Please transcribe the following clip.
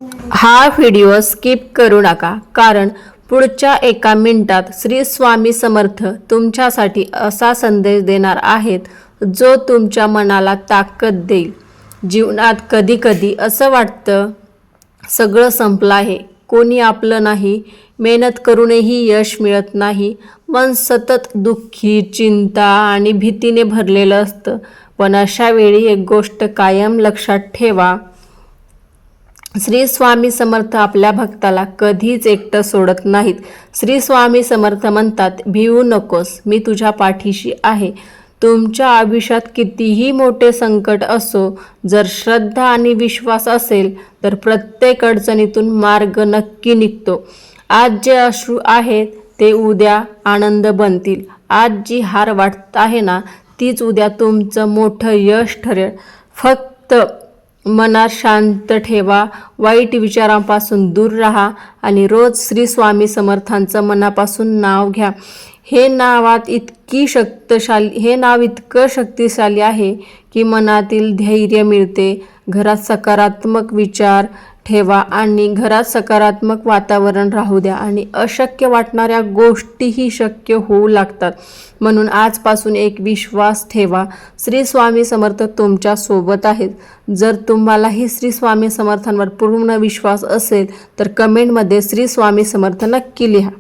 हा video skip करू नका, कारण पुढच्या एका मिनिटात श्री स्वामी समर्थ तुमच्यासाठी असा संदेश देणार आहेत जो तुमच्या मनाला ताकद देईल. जीवनात कधी कधी असं वाटतं सगळं संपलं आहे, कोणी आपलं नाही, मेहनत करूनही यश मिळत नाही, मन सतत दुःखी, चिंता आणि भीतीने भरलेलं असतं. पण अशा वेळी एक गोष्ट कायम लक्षात ठेवा, श्री स्वामी समर्थ आपल्या भक्ताला कधीच एकटं सोडत नाहीत. श्री स्वामी समर्थ म्हणतात, भिवू नकोस, मी तुझ्या पाठीशी आहे. तुमच्या आयुष्यात कितीही मोठे संकट असो, जर श्रद्धा आणि विश्वास असेल तर प्रत्येक अडचणीतून मार्ग नक्की निघतो. आज जे अश्रू आहेत ते उद्या आनंद बनतील. आज जी हार वाटत आहे ना, तीच उद्या तुमचं मोठं यश ठरेल. फक्त मनात शांत ठेवा, वाईट विचारांपासून दूर राहा आणि रोज श्री स्वामी समर्थांचं मनापासून नाव घ्या. हे नाव इतकं शक्तिशाली आहे की मनातील धैर्य मिळते. घरात सकारात्मक विचार ठेवा आणि घरात सकारात्मक वातावरण राहू द्या आणि अशक्य वाटणाऱ्या गोष्टीही शक्य होऊ लागतात. म्हणून आजपासून एक विश्वास ठेवा, श्री स्वामी समर्थ तुमच्या सोबत आहेत. जर तुम्हालाही श्री स्वामी समर्थांवर पूर्ण विश्वास असेल तर कमेंटमध्ये श्री स्वामी समर्थ नक्की लिहा.